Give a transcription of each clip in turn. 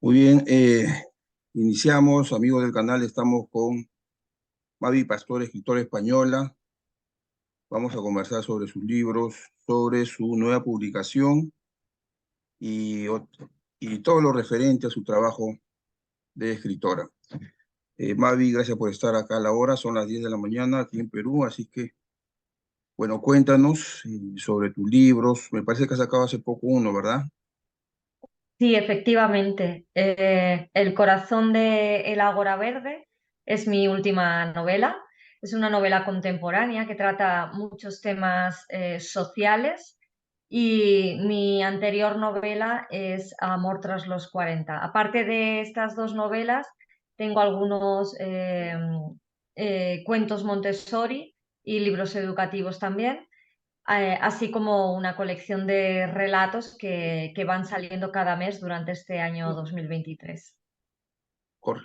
Muy bien, iniciamos, amigos del canal, estamos con Mavi Pastor, escritora española. Vamos a conversar sobre sus libros, sobre su nueva publicación y, y todo lo referente a su trabajo de escritora. Mavi, gracias por estar acá a la hora, son las 10 de la mañana aquí en Perú, así que, bueno, cuéntanos sobre tus libros. Me parece que has sacado hace poco uno, ¿verdad? Sí, efectivamente. El corazón de El Ágora Verde es mi última novela. Es una novela contemporánea que trata muchos temas sociales y mi anterior novela es Amor tras los 40. Aparte de estas dos novelas, tengo algunos cuentos Montessori y libros educativos también, así como una colección de relatos que van saliendo cada mes durante este año 2023. Corre.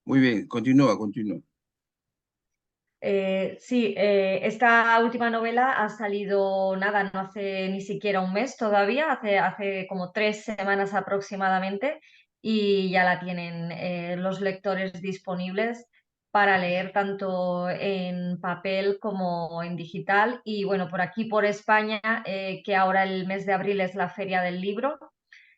Muy bien, continúa, continúa. Sí, esta última novela ha salido, nada, no hace ni siquiera un mes todavía, hace como 3 semanas aproximadamente, y ya la tienen los lectores disponibles para leer tanto en papel como en digital. Y bueno, por aquí, por España, que ahora el mes de abril es la Feria del Libro,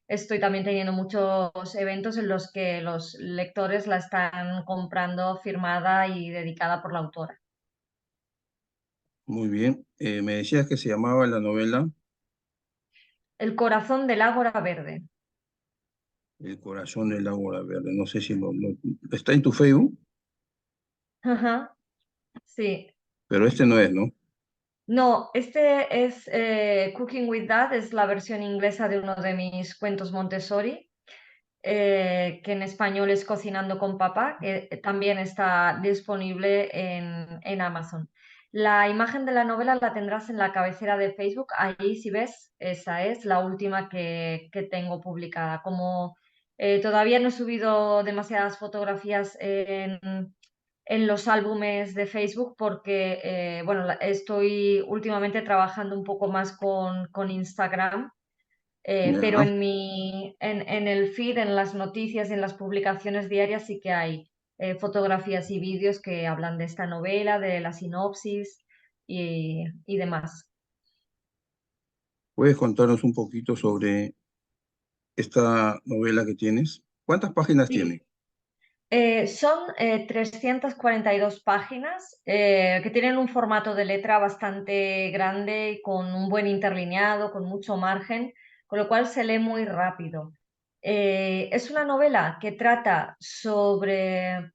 estoy también teniendo muchos eventos en los que los lectores la están comprando firmada y dedicada por la autora. Muy bien. Me decías que se llamaba la novela El corazón del Ágora Verde. El corazón del Ágora Verde. No sé si está en tu Facebook, Ajá, sí. pero este no es, ¿no? No, este es Cooking with Dad, es la versión inglesa de uno de mis cuentos Montessori, que en español es Cocinando con Papá, que también está disponible en Amazon. La imagen de la novela la tendrás en la cabecera de Facebook. Ahí, si ves, esa es la última que tengo publicada. Como todavía no he subido demasiadas fotografías en los álbumes de Facebook porque, bueno, estoy últimamente trabajando un poco más con Instagram, pero Ya. en el feed, en las noticias y en las publicaciones diarias sí que hay fotografías y vídeos que hablan de esta novela, de la sinopsis y demás. ¿Puedes contarnos un poquito sobre esta novela que tienes? ¿Cuántas páginas Sí. tiene? Son 342 páginas que tienen un formato de letra bastante grande y con un buen interlineado, con mucho margen, con lo cual se lee muy rápido. Es una novela que trata sobre,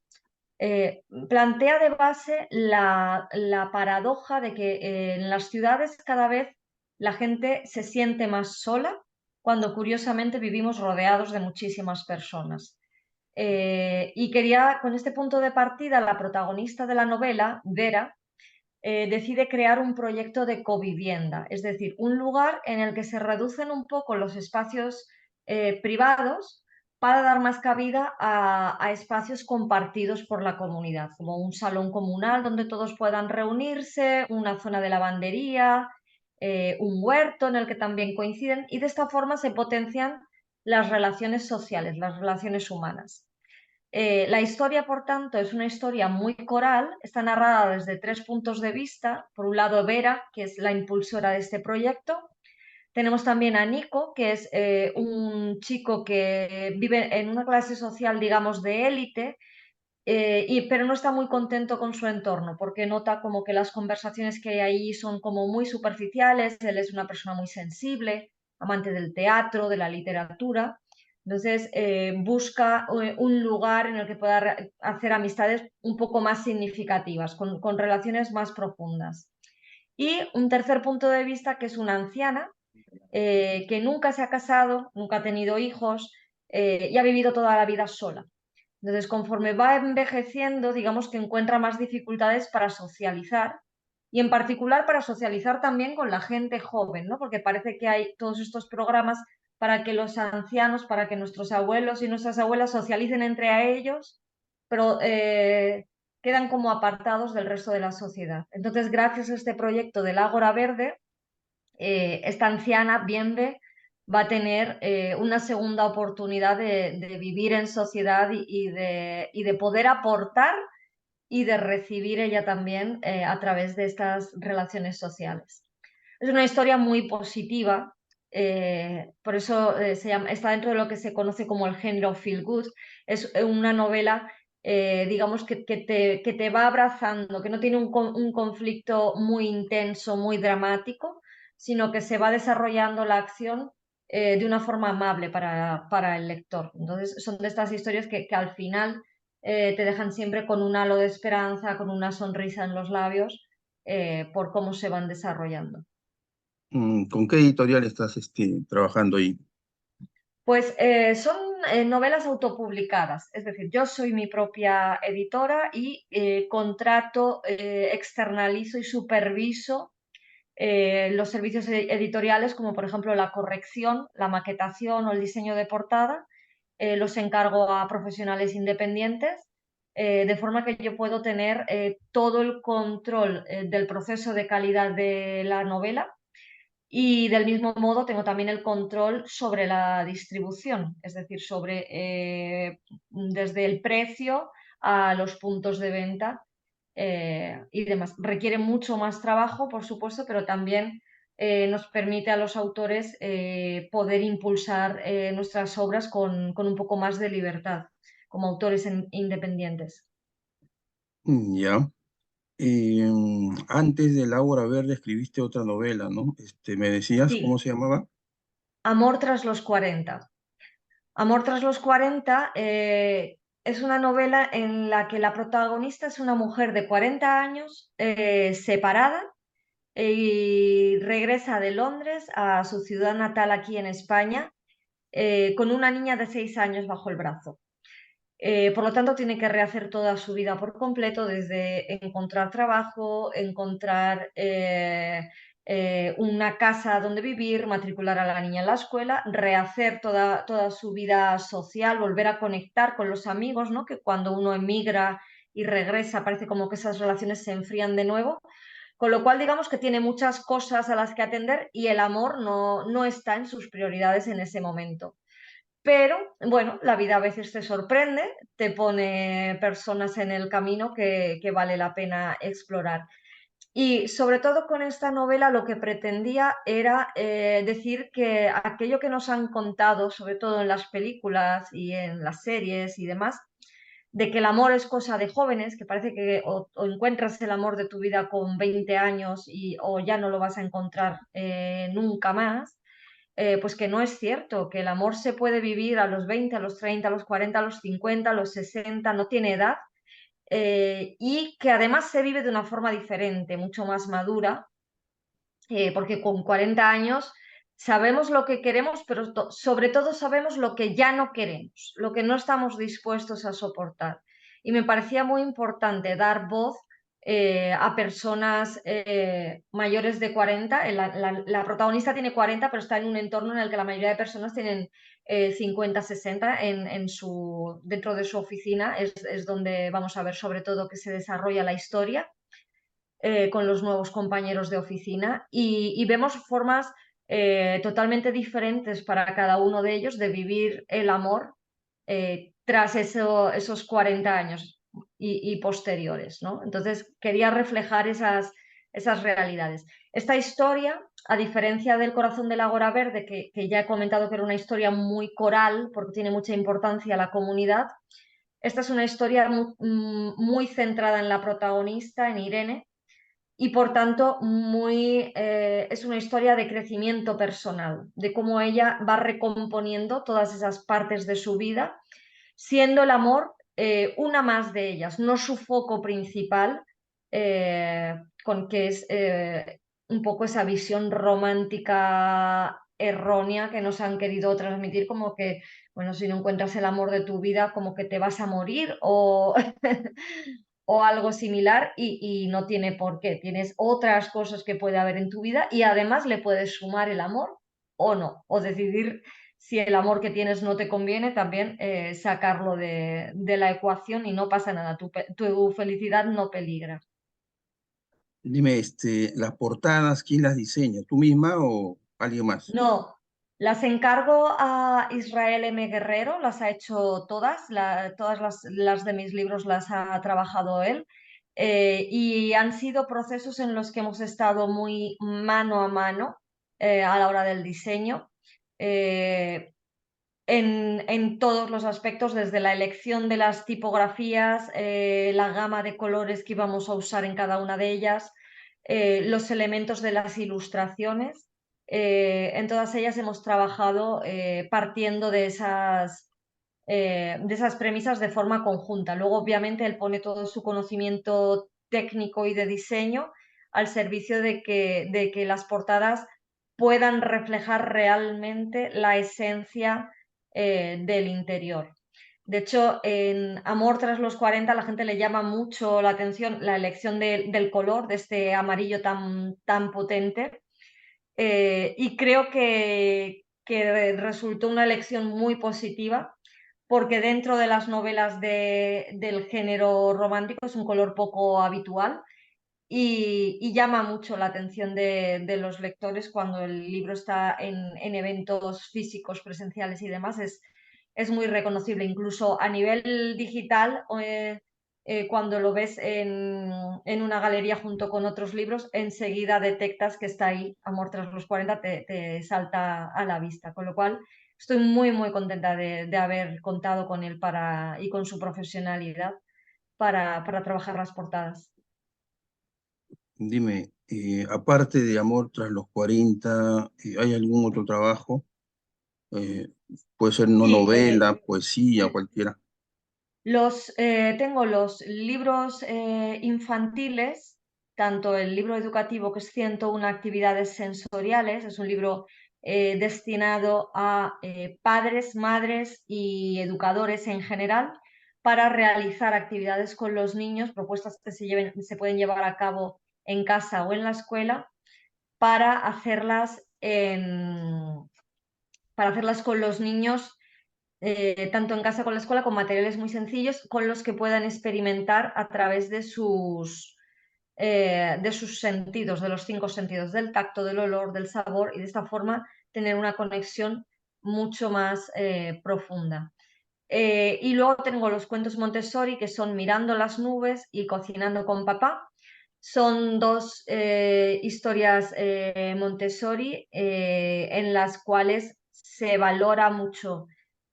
plantea de base la paradoja de que en las ciudades cada vez la gente se siente más sola cuando curiosamente vivimos rodeados de muchísimas personas. Y quería, con este punto de partida, la protagonista de la novela, Vera, decide crear un proyecto de covivienda, es decir, un lugar en el que se reducen un poco los espacios privados para dar más cabida a espacios compartidos por la comunidad, como un salón comunal donde todos puedan reunirse, una zona de lavandería, un huerto en el que también coinciden, y de esta forma se potencian las relaciones sociales, las relaciones humanas. La historia, por tanto, es una historia muy coral, está narrada desde tres puntos de vista. Por un lado, Vera, que es la impulsora de este proyecto. Tenemos también a Nico, que es un chico que vive en una clase social, digamos, de élite, pero no está muy contento con su entorno, porque nota como que las conversaciones que hay ahí son como muy superficiales. Él es una persona muy sensible, amante del teatro, de la literatura. Entonces, busca un lugar en el que pueda hacer amistades un poco más significativas, con relaciones más profundas. Y un tercer punto de vista, que es una anciana que nunca se ha casado, nunca ha tenido hijos y ha vivido toda la vida sola. Entonces, conforme va envejeciendo, digamos que encuentra más dificultades para socializar, y en particular para socializar también con la gente joven, ¿no? Porque parece que hay todos estos programas para que los ancianos, para que nuestros abuelos y nuestras abuelas socialicen entre a ellos, pero quedan como apartados del resto de la sociedad. Entonces, gracias a este proyecto del Ágora Verde, esta anciana, Bienve, va a tener una segunda oportunidad de vivir en sociedad y de poder aportar y de recibir ella también a través de estas relaciones sociales. Es una historia muy positiva, por eso está dentro de lo que se conoce como el género feel good. Es una novela, digamos, que te va abrazando, que no tiene un conflicto muy intenso, muy dramático, sino que se va desarrollando la acción de una forma amable para el lector. Entonces, son de estas historias que al final te dejan siempre con un halo de esperanza, con una sonrisa en los labios, por cómo se van desarrollando. ¿Con qué editorial estás trabajando ahí? Pues son novelas autopublicadas, es decir, yo soy mi propia editora y contrato, externalizo y superviso los servicios editoriales, como por ejemplo la corrección, la maquetación o el diseño de portada, los encargo a profesionales independientes, de forma que yo puedo tener todo el control del proceso de calidad de la novela y del mismo modo tengo también el control sobre la distribución, es decir, sobre desde el precio a los puntos de venta y demás. Requiere mucho más trabajo, por supuesto, pero también nos permite a los autores poder impulsar nuestras obras con un poco más de libertad como autores independientes. Ya. Antes de La Hora Verde escribiste otra novela, ¿no? ¿Me decías cómo Sí, se llamaba? Amor tras los 40. Amor tras los 40 es una novela en la que la protagonista es una mujer de 40 años, separada, y regresa de Londres a su ciudad natal aquí en España, con una niña de 6 años bajo el brazo. Por lo tanto, tiene que rehacer toda su vida por completo, desde encontrar trabajo, encontrar una casa donde vivir, matricular a la niña en la escuela, rehacer toda su vida social, volver a conectar con los amigos, ¿no? Que cuando uno emigra y regresa parece como que esas relaciones se enfrían de nuevo. Con lo cual, digamos que tiene muchas cosas a las que atender y el amor no está en sus prioridades en ese momento. Pero bueno, la vida a veces te sorprende, te pone personas en el camino que vale la pena explorar. Y sobre todo con esta novela lo que pretendía era decir que aquello que nos han contado, sobre todo en las películas y en las series y demás, de que el amor es cosa de jóvenes, que parece que o encuentras el amor de tu vida con 20 años o ya no lo vas a encontrar nunca más, pues que no es cierto, que el amor se puede vivir a los 20, a los 30, a los 40, a los 50, a los 60, no tiene edad, y que además se vive de una forma diferente, mucho más madura, porque con 40 años sabemos lo que queremos, pero sobre todo sabemos lo que ya no queremos, lo que no estamos dispuestos a soportar. Y me parecía muy importante dar voz a personas mayores de 40. La protagonista tiene 40, pero está en un entorno en el que la mayoría de personas tienen 50, 60 dentro de su oficina. Es donde vamos a ver sobre todo que se desarrolla la historia con los nuevos compañeros de oficina y vemos formas totalmente diferentes para cada uno de ellos de vivir el amor tras esos 40 años y posteriores, ¿no? Entonces quería reflejar esas realidades. Esta historia, a diferencia del Corazón del Ágora Verde, que ya he comentado que era una historia muy coral porque tiene mucha importancia la comunidad, esta es una historia muy centrada en la protagonista, en Irene, y por tanto es una historia de crecimiento personal, de cómo ella va recomponiendo todas esas partes de su vida, siendo el amor una más de ellas, no su foco principal, con que es un poco esa visión romántica errónea que nos han querido transmitir, como que, bueno, si no encuentras el amor de tu vida, como que te vas a morir o o algo similar y no tiene por qué. Tienes otras cosas que puede haber en tu vida y además le puedes sumar el amor o no, o decidir si el amor que tienes no te conviene, también sacarlo de la ecuación y no pasa nada, tu felicidad no peligra. Dime, las portadas, ¿quién las diseña? ¿Tú misma o alguien más? No, Las encargo a Israel M. Guerrero, las ha hecho todas, todas las de mis libros las ha trabajado él. Y han sido procesos en los que hemos estado muy mano a mano a la hora del diseño. eh, en todos los aspectos, desde la elección de las tipografías, la gama de colores que íbamos a usar en cada una de ellas, los elementos de las ilustraciones. En todas ellas hemos trabajado partiendo de esas premisas de forma conjunta. Luego, obviamente, él pone todo su conocimiento técnico y de diseño al servicio de que las portadas puedan reflejar realmente la esencia del interior. De hecho, en Amor tras los 40 la gente le llama mucho la atención la elección del color, de este amarillo tan potente, y creo que resultó una elección muy positiva porque dentro de las novelas del género romántico es un color poco habitual y llama mucho la atención de los lectores cuando el libro está en eventos físicos, presenciales y demás. Es muy reconocible, incluso a nivel digital, cuando lo ves en una galería junto con otros libros, enseguida detectas que está ahí, Amor tras los 40, te salta a la vista. Con lo cual, estoy muy, muy contenta de haber contado con él y con su profesionalidad para trabajar las portadas. Dime, aparte de Amor tras los 40, ¿hay algún otro trabajo? Eh, Puede ser no Sí, novela, poesía, cualquiera. tengo los libros infantiles, tanto el libro educativo que es 101 actividades sensoriales, es un libro destinado a padres, madres y educadores en general para realizar actividades con los niños, propuestas que se pueden llevar a cabo en casa o en la escuela para para hacerlas con los niños tanto en casa con la escuela, con materiales muy sencillos con los que puedan experimentar a través de sus sentidos, de los 5 sentidos, del tacto, del olor, del sabor, y de esta forma tener una conexión mucho más profunda. Y luego tengo los cuentos Montessori, que son Mirando las nubes y Cocinando con papá. Son dos historias Montessori en las cuales se valora mucho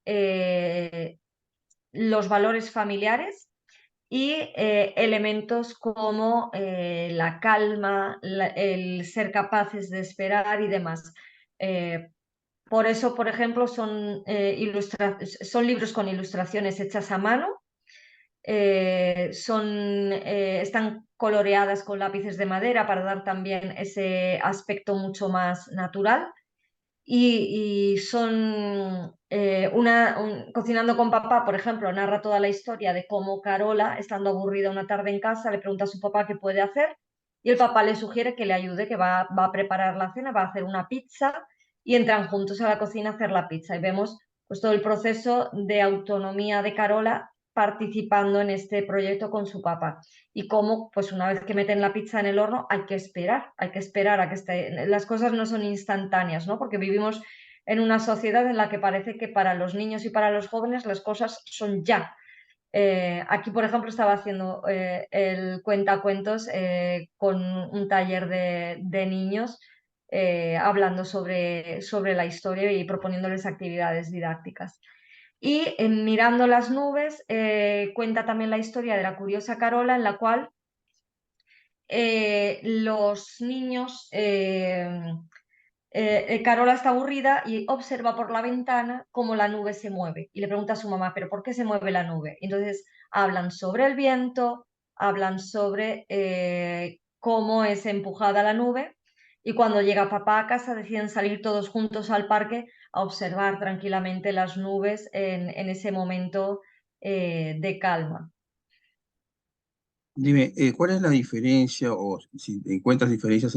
eh, los valores familiares y elementos como la calma, el ser capaces de esperar y demás. Eh, por eso, por ejemplo, son libros con ilustraciones hechas a mano, están coloreadas con lápices de madera para dar también ese aspecto mucho más natural y son Cocinando con papá, por ejemplo, narra toda la historia de cómo Carola, estando aburrida una tarde en casa, le pregunta a su papá qué puede hacer y el papá le sugiere que le ayude, que va a preparar la cena, va a hacer una pizza y entran juntos a la cocina a hacer la pizza y vemos pues todo el proceso de autonomía de Carola participando en este proyecto con su papá y cómo, pues una vez que meten la pizza en el horno, hay que esperar a que las cosas no son instantáneas, ¿no? Porque vivimos en una sociedad en la que parece que para los niños y para los jóvenes las cosas son ya. Aquí, por ejemplo, estaba haciendo el cuentacuentos con un taller de niños hablando sobre la historia y proponiéndoles actividades didácticas. Y en Mirando las nubes cuenta también la historia de la curiosa Carola, en la cual los niños, Carola está aburrida y observa por la ventana cómo la nube se mueve y le pregunta a su mamá, ¿pero por qué se mueve la nube? Y entonces hablan sobre el viento, hablan sobre cómo es empujada la nube y cuando llega papá a casa deciden salir todos juntos al parque a observar tranquilamente las nubes en ese momento de calma. Dime, ¿cuál es la diferencia o si encuentras diferencias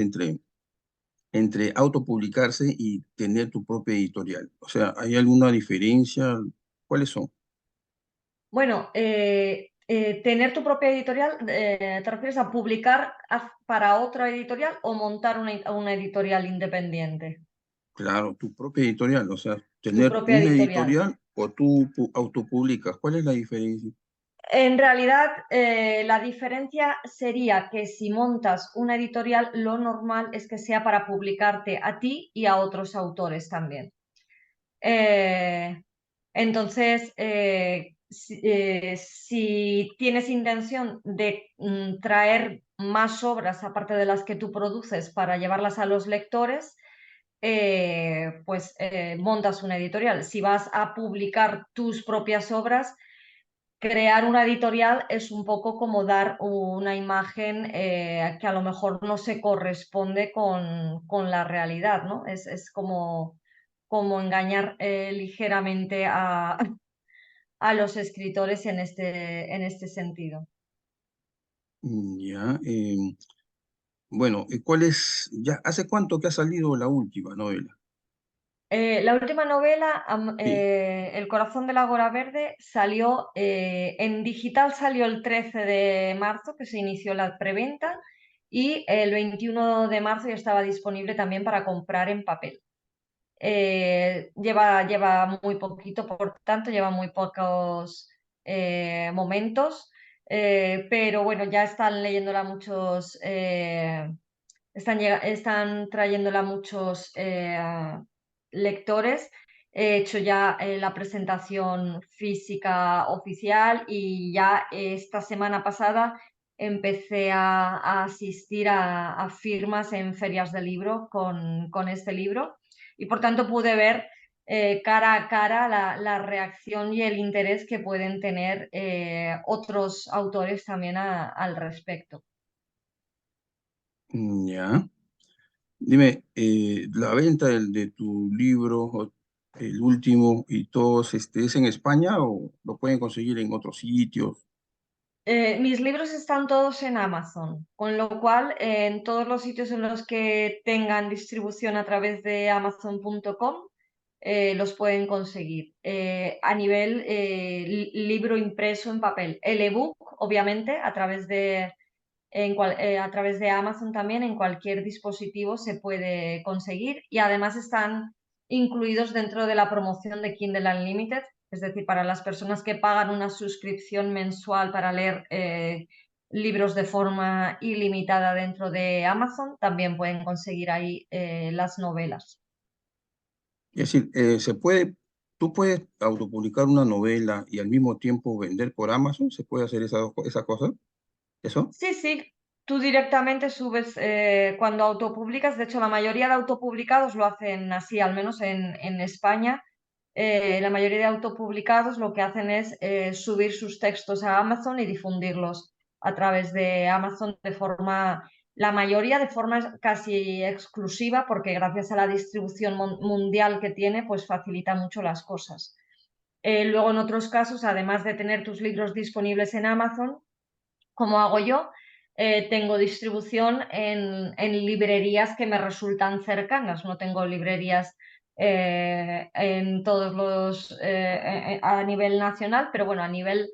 entre autopublicarse y tener tu propia editorial? O sea, ¿hay alguna diferencia? ¿Cuáles son? Bueno, tener tu propia editorial, ¿te refieres a publicar para otra editorial o montar una editorial independiente? Claro, tu propia editorial, o sea, tu tener propia una editorial. editorial o tú autopublicas. ¿Cuál es la diferencia? En realidad, la diferencia sería que si montas una editorial, lo normal es que sea para publicarte a ti y a otros autores también. Eh, entonces, si tienes intención de traer más obras aparte de las que tú produces para llevarlas a los lectores, pues montas una editorial. Si vas a publicar tus propias obras, crear una editorial es un poco como dar una imagen que a lo mejor no se corresponde con la realidad, ¿no? Es como engañar ligeramente a los escritores en este sentido. Ya, bueno, ¿cuál es, ya, hace cuánto que ha salido la última novela? La última novela, Sí, El corazón de la Gora Verde, salió en digital, salió el 13 de marzo, que se inició la preventa, y el 21 de marzo ya estaba disponible también para comprar en papel. Lleva muy poquito, por tanto, lleva muy pocos momentos, pero bueno, ya están leyéndola muchos, están trayéndola muchos lectores. He hecho ya la presentación física oficial y ya esta semana pasada empecé a asistir a firmas en ferias de libro con este libro y por tanto pude ver cara a cara la reacción y el interés que pueden tener otros autores también al respecto. ya. Dime, la venta de tu libro, el último y todos, ¿es en España o lo pueden conseguir en otros sitios? Mis libros están todos en Amazon, con lo cual en todos los sitios en los que tengan distribución a través de amazon.com los pueden conseguir. A nivel libro impreso en papel. El ebook, obviamente, a través de Amazon también en cualquier dispositivo se puede conseguir y además están incluidos dentro de la promoción de Kindle Unlimited, es decir, para las personas que pagan una suscripción mensual para leer libros de forma ilimitada dentro de Amazon, también pueden conseguir ahí las novelas. Es decir, tú puedes autopublicar una novela y al mismo tiempo vender por Amazon, ¿se puede hacer esa cosa? ¿Eso? Sí, sí, tú directamente subes cuando autopublicas, de hecho la mayoría de autopublicados lo hacen así, al menos en España. La mayoría de autopublicados lo que hacen es subir sus textos a Amazon y difundirlos a través de Amazon la mayoría de forma casi exclusiva, porque gracias a la distribución mundial que tiene, pues facilita mucho las cosas. Luego, en otros casos, además de tener tus libros disponibles en Amazon, como hago yo, tengo distribución en librerías que me resultan cercanas. No tengo librerías en todos a nivel nacional, pero bueno, a nivel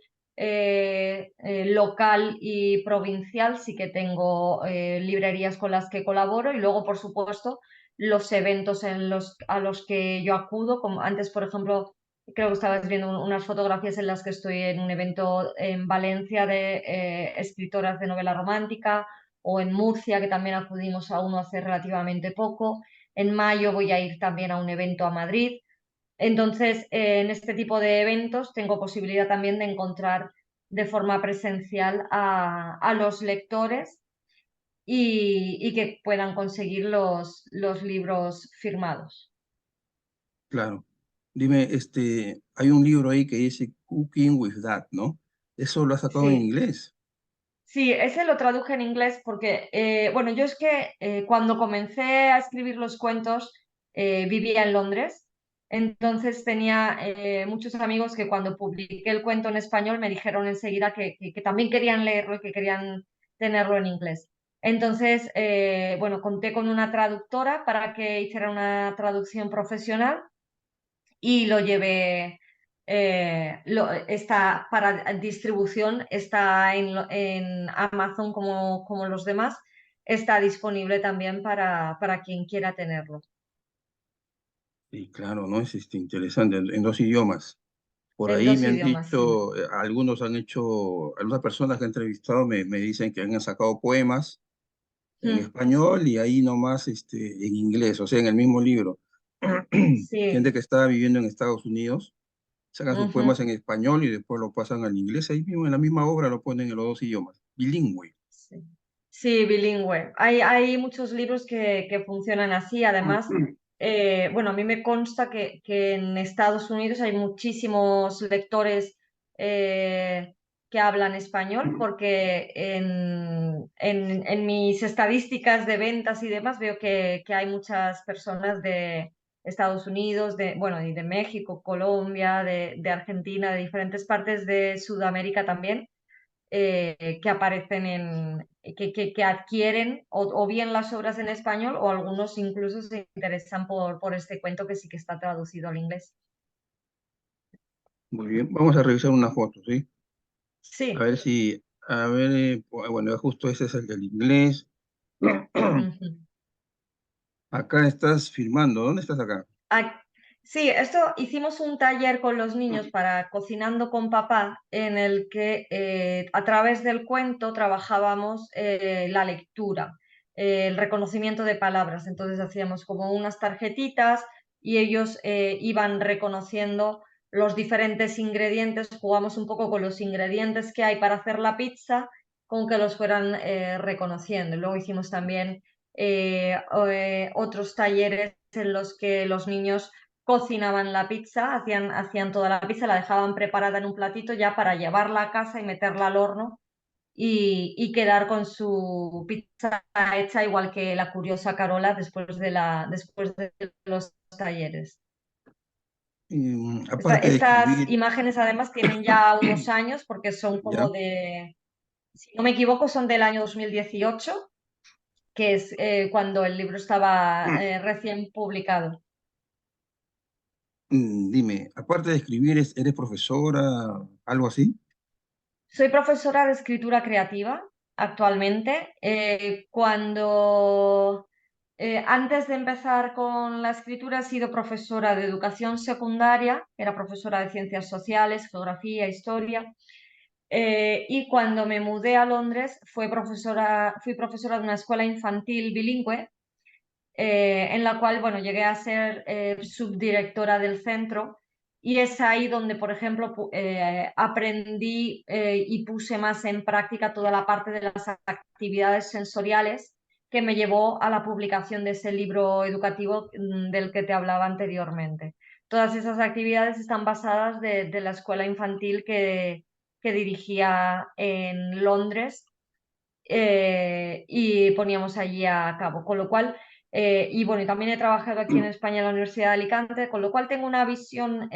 local y provincial sí que tengo librerías con las que colaboro y luego, por supuesto, los eventos a los que yo acudo, como antes, por ejemplo, creo que estabas viendo unas fotografías en las que estoy en un evento en Valencia de escritoras de novela romántica o en Murcia, que también acudimos a uno hace relativamente poco. En mayo voy a ir también a un evento a Madrid. Entonces, en este tipo de eventos tengo posibilidad también de encontrar de forma presencial a los lectores y que puedan conseguir los libros firmados. Claro. Dime, hay un libro ahí que dice Cooking with Dad, ¿no? Eso lo has sacado en Sí. inglés. Sí, ese lo traduje en inglés porque, bueno, yo es que cuando comencé a escribir los cuentos vivía en Londres, entonces tenía muchos amigos que cuando publiqué el cuento en español me dijeron enseguida que también querían leerlo y que querían tenerlo en inglés. Entonces, bueno, conté con una traductora para que hiciera una traducción profesional y lo llevé, está para distribución, está en Amazon como los demás, está disponible también para quien quiera tenerlo. Sí, claro, ¿no? Es interesante, en dos idiomas. Por en ahí dos me han idiomas, sí. dicho, algunas personas que he entrevistado me dicen que han sacado poemas en Mm, español y ahí nomás en inglés, o sea, en el mismo libro. Gente sí. que está viviendo en Estados Unidos, sacan sus Ujú. poemas en español y después lo pasan al inglés, ahí mismo en la misma obra lo ponen en los dos idiomas, bilingüe. Sí, sí, bilingüe. Hay muchos libros que funcionan así. Además, bueno, a mí me consta que en Estados Unidos hay muchísimos lectores que hablan español, porque en mis estadísticas de ventas y demás veo que hay muchas personas de Estados Unidos, bueno, y de México, Colombia, de Argentina, de diferentes partes de Sudamérica también, que aparecen que adquieren o bien las obras en español, o algunos incluso se interesan por este cuento que sí que está traducido al inglés. Muy bien, vamos a revisar una foto, ¿sí? A Sí. ver si, a ver, bueno, justo ese es el del inglés. Ujú. Acá estás firmando, ¿dónde estás acá? Ah, sí, esto hicimos un taller con los niños para Cocinando con Papá, en el que a través del cuento trabajábamos la lectura, el reconocimiento de palabras. Entonces hacíamos como unas tarjetitas y ellos iban reconociendo los diferentes ingredientes, jugamos un poco con los ingredientes que hay para hacer la pizza, con que los fueran reconociendo. Y luego hicimos también otros talleres en los que los niños cocinaban la pizza, hacían toda la pizza, la dejaban preparada en un platito ya para llevarla a casa y meterla al horno y quedar con su pizza hecha, igual que la curiosa Carola después de los talleres. Aparte de Estas escribir, imágenes además tienen ya unos años, porque son como ¿ya? si no me equivoco, son del año 2018, que es cuando el libro estaba recién publicado. Dime, aparte de escribir, ¿eres profesora, algo así? Soy profesora de escritura creativa actualmente. Antes de empezar con la escritura, he sido profesora de educación secundaria, era profesora de ciencias sociales, geografía, historia. Y cuando me mudé a Londres, fui profesora de una escuela infantil bilingüe, en la cual, bueno, llegué a ser subdirectora del centro, y es ahí donde, por ejemplo, aprendí y puse más en práctica toda la parte de las actividades sensoriales, que me llevó a la publicación de ese libro educativo del que te hablaba anteriormente. Todas esas actividades están basadas de la escuela infantil que dirigía en Londres, y poníamos allí a cabo. Con lo cual, y bueno, y también he trabajado aquí en España en la Universidad de Alicante, con lo cual tengo una visión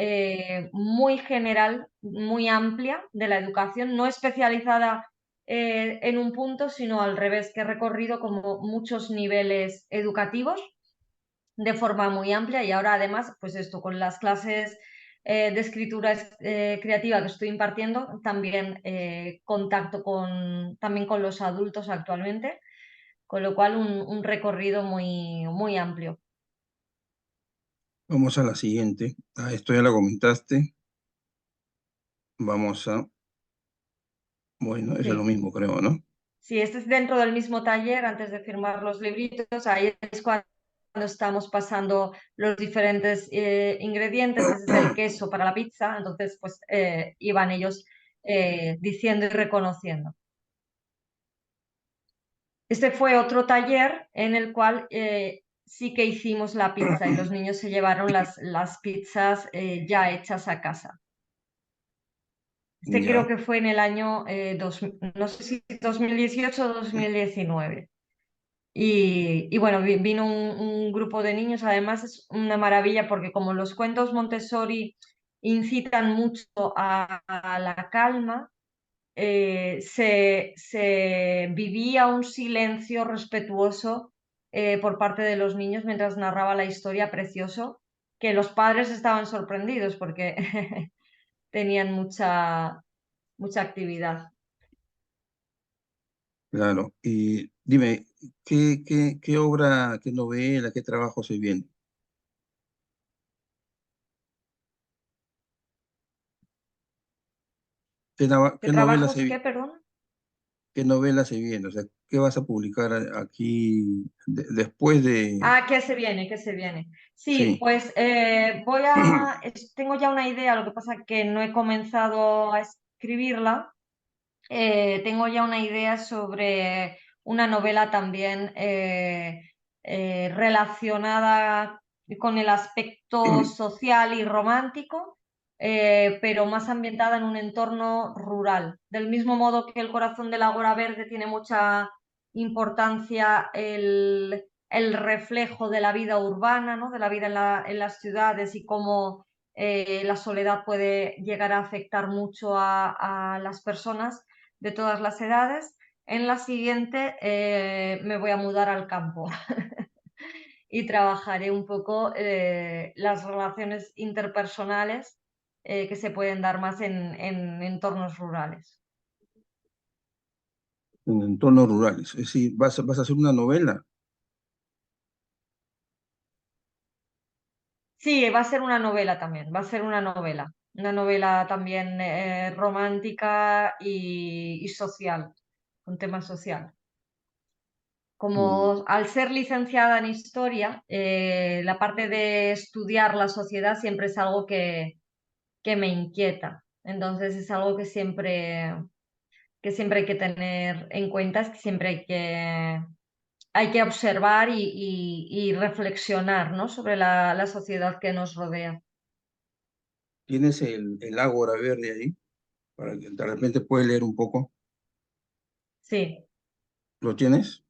muy general, muy amplia de la educación, no especializada en un punto, sino al revés, que he recorrido como muchos niveles educativos de forma muy amplia. Y ahora además, pues esto, con las clases de escritura creativa que estoy impartiendo, también contacto también con los adultos actualmente, con lo cual un recorrido muy amplio. Vamos a la siguiente. Esto ya la comentaste. Vamos a, bueno, eso es lo Sí. mismo, creo, ¿no? Sí, este es dentro del mismo taller, antes de firmar los libritos, ahí es cuando estamos pasando los diferentes ingredientes. Ese es el queso para la pizza, entonces pues iban ellos diciendo y reconociendo. Este fue otro taller en el cual sí que hicimos la pizza y los niños se llevaron las pizzas ya hechas a casa. Este creo Ya. que fue en el año, no sé si 2018 o 2019. Y bueno, vino un grupo de niños. Además es una maravilla porque como los cuentos Montessori incitan mucho a la calma, se vivía un silencio respetuoso por parte de los niños mientras narraba la historia, precioso, que los padres estaban sorprendidos porque tenían mucha actividad. Claro. Y dime, ¿qué obra, qué novela, qué trabajo se viene? ¿Qué qué novela trabajos qué, perdón? qué novela se viene? O sea, ¿qué vas a publicar aquí después de... Ah, ¿qué se viene? ¿Qué se viene? Sí, Sí. pues tengo ya una idea, lo que pasa es que no he comenzado a escribirla. Tengo ya una idea sobre una novela también relacionada con el aspecto social y romántico, pero más ambientada en un entorno rural. Del mismo modo que El corazón del Ágora Verde tiene mucha importancia el reflejo de la vida urbana, ¿no? De la vida en las ciudades y cómo la soledad puede llegar a afectar mucho a las personas de todas las edades. En la siguiente me voy a mudar al campo y trabajaré un poco las relaciones interpersonales que se pueden dar más en entornos rurales. En entornos rurales. Es decir, vas a hacer una novela. Sí, va a ser una novela también, va a ser una novela también romántica y social, con tema social. Mm. Como al ser licenciada en historia, la parte de estudiar la sociedad siempre es algo que me inquieta. Entonces es algo que siempre hay que tener en cuenta, es que siempre hay que observar y reflexionar, ¿no? Sobre la sociedad que nos rodea. ¿Tienes el Ágora Verde ahí? Para que de repente puedes leer un poco. Sí. ¿Lo tienes?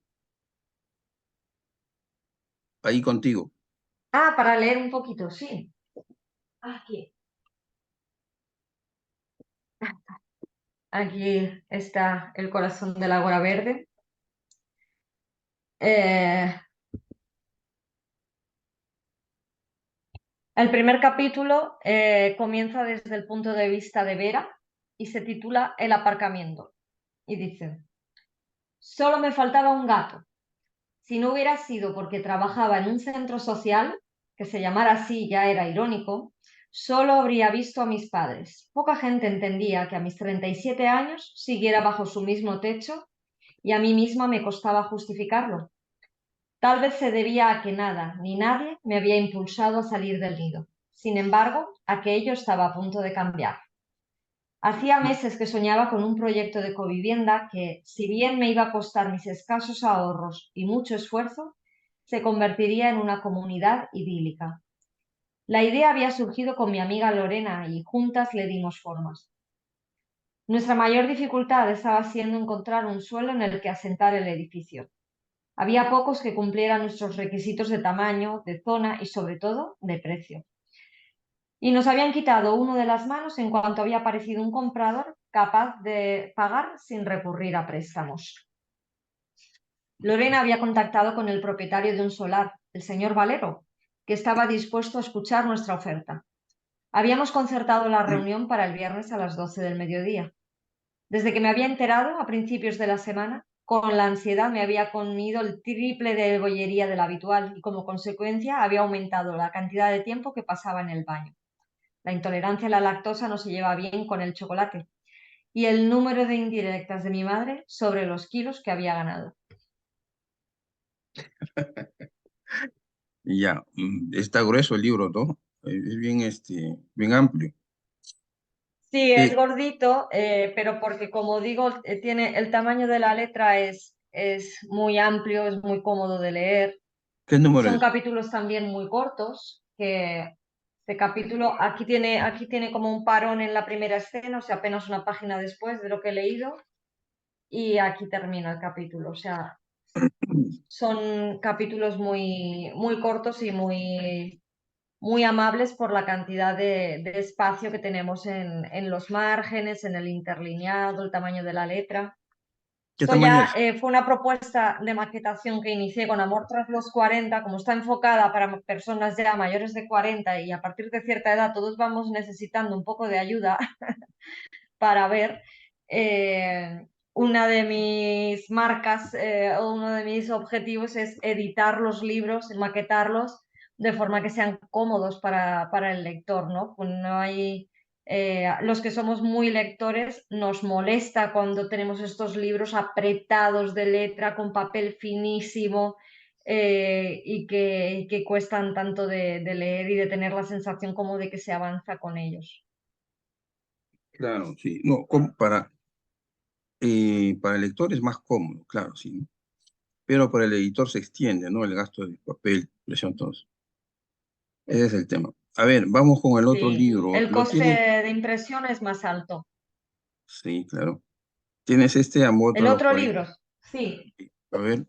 Ahí contigo. Ah, para leer un poquito, sí. Aquí. Aquí está El corazón del Ágora Verde. Eh, El primer capítulo comienza desde el punto de vista de Vera y se titula El aparcamiento. Y dice, solo me faltaba un gato. Si no hubiera sido porque trabajaba en un centro social, que se llamara así ya era irónico, solo habría visto a mis padres. Poca gente entendía que a mis 37 años siguiera bajo su mismo techo y a mí misma me costaba justificarlo. Tal vez se debía a que nada ni nadie me había impulsado a salir del nido. Sin embargo, aquello estaba a punto de cambiar. Hacía meses que soñaba con un proyecto de covivienda que, si bien me iba a costar mis escasos ahorros y mucho esfuerzo, se convertiría en una comunidad idílica. La idea había surgido con mi amiga Lorena y juntas le dimos formas. Nuestra mayor dificultad estaba siendo encontrar un suelo en el que asentar el edificio. Había pocos que cumplieran nuestros requisitos de tamaño, de zona y sobre todo de precio. Y nos habían quitado uno de las manos en cuanto había aparecido un comprador capaz de pagar sin recurrir a préstamos. Lorena había contactado con el propietario de un solar, el señor Valero, que estaba dispuesto a escuchar nuestra oferta. Habíamos concertado la reunión para el viernes a las 12 del mediodía. Desde que me había enterado a principios de la semana, con la ansiedad me había comido el triple de bollería del habitual y como consecuencia había aumentado la cantidad de tiempo que pasaba en el baño. La intolerancia a la lactosa no se lleva bien con el chocolate y el número de indirectas de mi madre sobre los kilos que había ganado. Ya, está grueso el libro, ¿no? Es bien, bien amplio. Sí, es Eh, gordito, pero porque como digo, tiene el tamaño de la letra es muy amplio, es muy cómodo de leer. ¿Qué número Son es? capítulos también muy cortos, que este capítulo aquí tiene como un parón en la primera escena, o sea, apenas una página después de lo que he leído, y aquí termina el capítulo. O sea, son capítulos muy cortos y muy amables por la cantidad de espacio que tenemos en los márgenes, en el interlineado, el tamaño de la letra. ¿Qué Esto tamaño ya es? fue una propuesta de maquetación que inicié con Amor tras los 40, como está enfocada para personas ya mayores de 40 y a partir de cierta edad todos vamos necesitando un poco de ayuda para ver. Una de mis marcas o uno de mis objetivos es editar los libros, maquetarlos de forma que sean cómodos para el lector, ¿no? Pues no hay los que somos muy lectores nos molesta cuando tenemos estos libros apretados de letra con papel finísimo y que cuestan tanto de leer y de tener la sensación como de que se avanza con ellos. Claro, sí. No, para el lector es más cómodo, claro, sí, ¿no? Pero para el editor se extiende, ¿no? El gasto de papel, presión, todo eso. Ese es el tema. A ver, vamos con el otro Sí, libro. el ¿Lo coste tienes? de impresión es más alto. Sí, claro. ¿Tienes este Amor ¿El tras los otro 40? libro? Sí, A ver,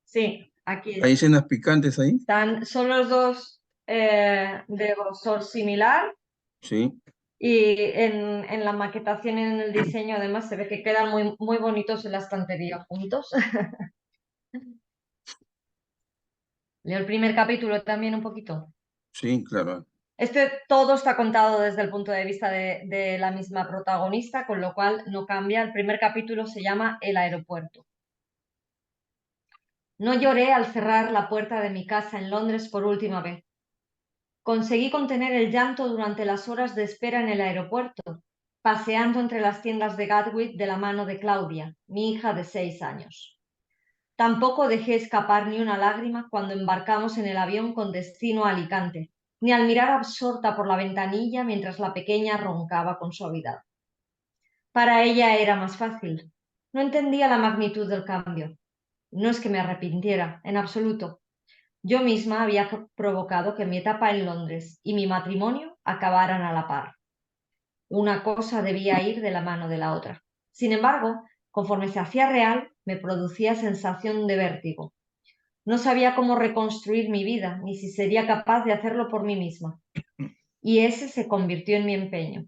sí, aquí ¿hay está. escenas picantes ahí? Son los dos de grosor similar Sí. y en la maquetación y en el diseño además se ve que quedan muy, muy bonitos en la estantería juntos. Leo el primer capítulo también un poquito. Sí, claro. Este todo está contado desde el punto de vista de la misma protagonista, con lo cual no cambia. El primer capítulo se llama El aeropuerto. No lloré al cerrar la puerta de mi casa en Londres por última vez. Conseguí contener el llanto durante las horas de espera en el aeropuerto, paseando entre las tiendas de Gatwick de la mano de Claudia, mi hija de 6 años. Tampoco dejé escapar ni una lágrima cuando embarcamos en el avión con destino a Alicante, ni al mirar absorta por la ventanilla mientras la pequeña roncaba con suavidad. Para ella era más fácil. No entendía la magnitud del cambio. No es que me arrepintiera, en absoluto. Yo misma había provocado que mi etapa en Londres y mi matrimonio acabaran a la par. Una cosa debía ir de la mano de la otra. Sin embargo, conforme se hacía real, me producía sensación de vértigo. No sabía cómo reconstruir mi vida, ni si sería capaz de hacerlo por mí misma. Y ese se convirtió en mi empeño.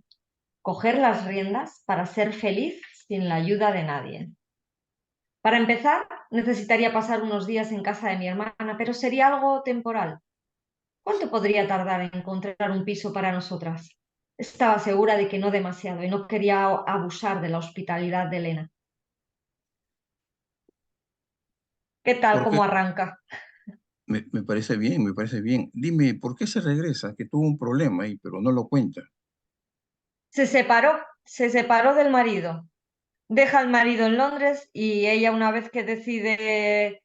Coger las riendas para ser feliz sin la ayuda de nadie. Para empezar, necesitaría pasar unos días en casa de mi hermana, pero sería algo temporal. ¿Cuánto podría tardar en encontrar un piso para nosotras? Estaba segura de que no demasiado y no quería abusar de la hospitalidad de Elena. ¿Qué tal ¿Por qué? cómo arranca? Me parece bien, me parece bien. Dime, ¿por qué se regresa? Que tuvo un problema ahí, pero no lo cuenta. Se separó del marido. Deja al marido en Londres y ella, una vez que decide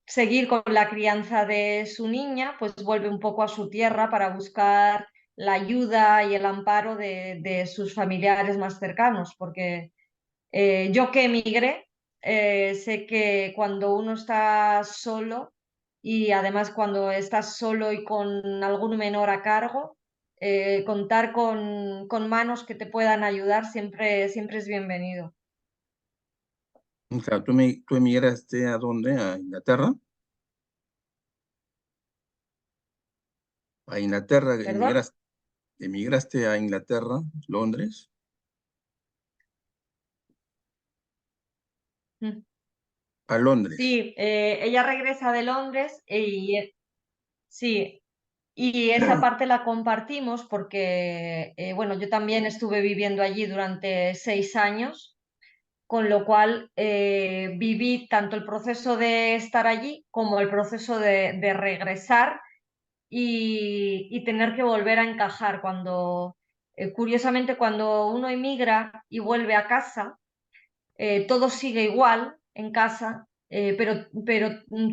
seguir con la crianza de su niña, pues vuelve un poco a su tierra para buscar la ayuda y el amparo de sus familiares más cercanos, porque yo que emigré, sé que cuando uno está solo y además cuando estás solo y con algún menor a cargo, contar con manos que te puedan ayudar siempre, siempre es bienvenido. Claro, ¿tú emigraste a dónde? ¿A Inglaterra? A Inglaterra, ¿Perdón? emigraste a Inglaterra, Londres, Mm. a Londres. Sí, ella regresa de Londres sí, y esa parte la compartimos porque, bueno, yo también estuve viviendo allí durante 6 años, con lo cual viví tanto el proceso de estar allí como el proceso de regresar y tener que volver a encajar. Curiosamente, cuando uno emigra y vuelve a casa, todo sigue igual en casa, pero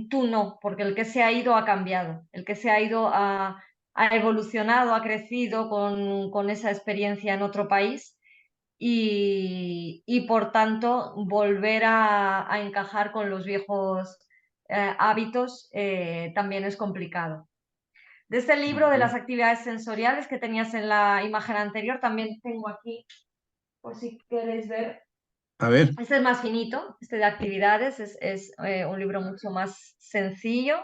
tú no, porque el que se ha ido ha cambiado, el que se ha ido ha evolucionado, ha crecido con esa experiencia en otro país y por tanto volver a encajar con los viejos hábitos también es complicado. De este libro de las Ujú. actividades sensoriales que tenías en la imagen anterior, también tengo aquí, por si queréis ver. A ver, Este es más finito, este de actividades, es un libro mucho más sencillo.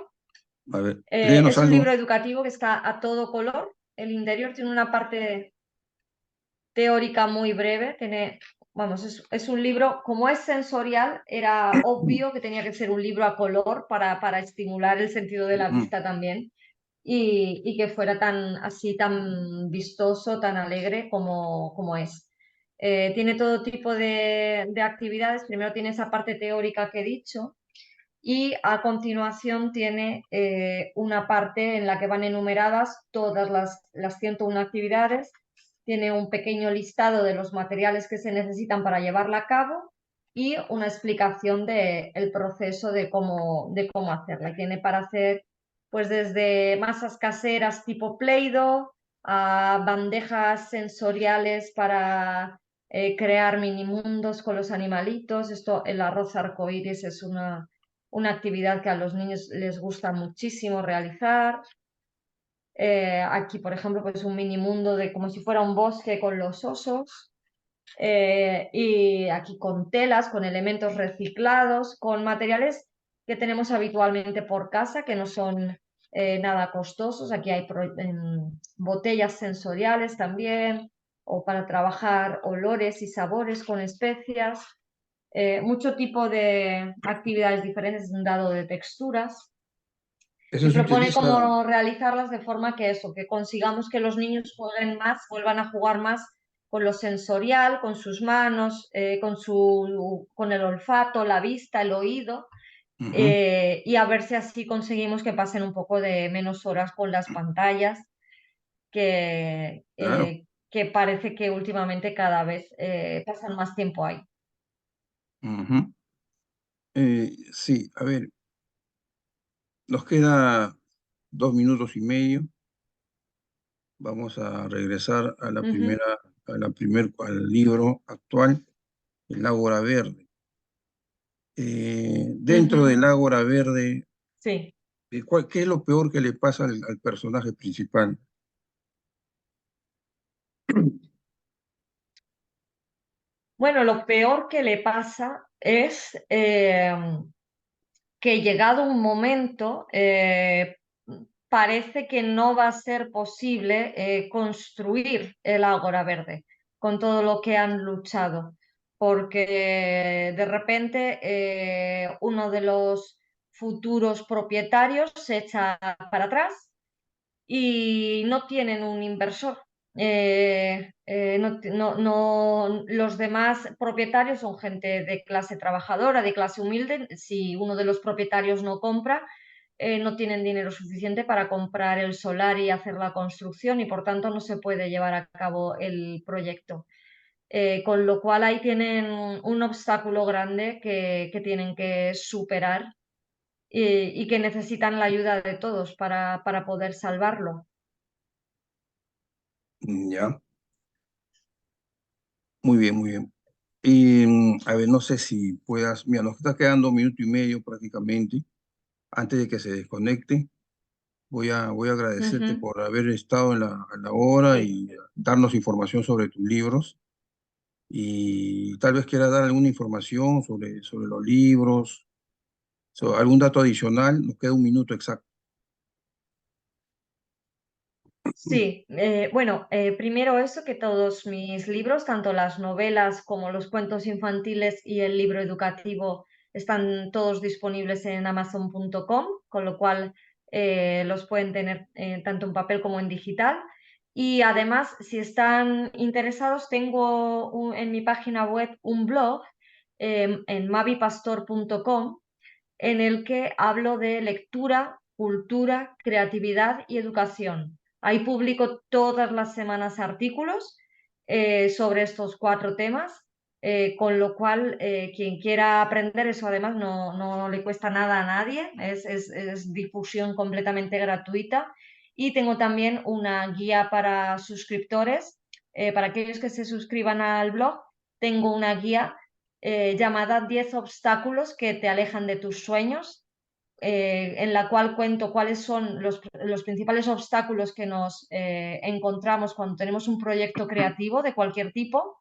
a ver, léenos Es un libro algo. educativo que está a todo color. El interior tiene una parte teórica muy breve. Vamos, es un libro, como es sensorial, era obvio que tenía que ser un libro a color para estimular el sentido de la Ujú. vista también y que fuera tan así, tan vistoso, tan alegre como es. Tiene todo tipo de actividades. Primero tiene esa parte teórica que he dicho, y a continuación tiene una parte en la que van enumeradas todas las 101 actividades, tiene un pequeño listado de los materiales que se necesitan para llevarla a cabo y una explicación del proceso de cómo hacerla. Tiene para hacer pues desde masas caseras tipo Play-Doh a bandejas sensoriales para crear mini mundos con los animalitos. Esto, el arroz arcoíris, es una actividad que a los niños les gusta muchísimo realizar. Aquí, por ejemplo, pues un mini mundo de como si fuera un bosque con los osos. Y aquí con telas, con elementos reciclados, con materiales que tenemos habitualmente por casa, que no son nada costosos. Aquí hay botellas sensoriales también, o para trabajar olores y sabores con especias. Mucho tipo de actividades diferentes, un dado de texturas. Eso Y se propone utiliza, cómo realizarlas de forma que eso, que consigamos que los niños jueguen más, vuelvan a jugar más con lo sensorial, con sus manos, con el olfato, la vista, el oído, ujú, y a ver si así conseguimos que pasen un poco de menos horas con las pantallas, claro. que parece que últimamente cada vez pasan más tiempo ahí. Ujú. Sí, a ver, nos queda 2 minutos y medio. Vamos a regresar a la Ujú, primera, al libro actual, el Ágora Verde. Dentro ujú, del Ágora Verde, sí. ¿qué es lo peor que le pasa al personaje principal? Bueno, lo peor que le pasa es que llegado un momento parece que no va a ser posible construir el Ágora Verde con todo lo que han luchado, porque de repente uno de los futuros propietarios se echa para atrás y no tienen un inversor. Los demás propietarios son gente de clase trabajadora, de clase humilde. Si uno de los propietarios no compra, no tienen dinero suficiente para comprar el solar y hacer la construcción, y por tanto no se puede llevar a cabo el proyecto. Con lo cual ahí tienen un obstáculo grande que tienen que superar y que necesitan la ayuda de todos para poder salvarlo. Ya, muy bien, muy bien. Y, a ver, no sé si puedas, mira, nos está quedando 1 minuto y medio prácticamente. Antes de que se desconecte, voy a agradecerte Ujú, por haber estado en la hora sí. y darnos información sobre tus libros. Y tal vez quieras dar alguna información sobre los libros, algún dato adicional. Nos queda 1 minuto exacto. Sí, bueno, primero eso, que todos mis libros, tanto las novelas como los cuentos infantiles y el libro educativo, están todos disponibles en amazon.com, con lo cual los pueden tener tanto en papel como en digital. Y además, si están interesados, tengo en mi página web un blog en mavipastor.com, en el que hablo de lectura, cultura, creatividad y educación. Ahí publico todas las semanas artículos sobre estos 4 temas, con lo cual quien quiera aprender eso, además no le cuesta nada a nadie, es difusión completamente gratuita. Y tengo también una guía para suscriptores, para aquellos que se suscriban al blog. Tengo una guía llamada 10 obstáculos que te alejan de tus sueños, en la cual cuento cuáles son los principales obstáculos que nos encontramos cuando tenemos un proyecto creativo de cualquier tipo,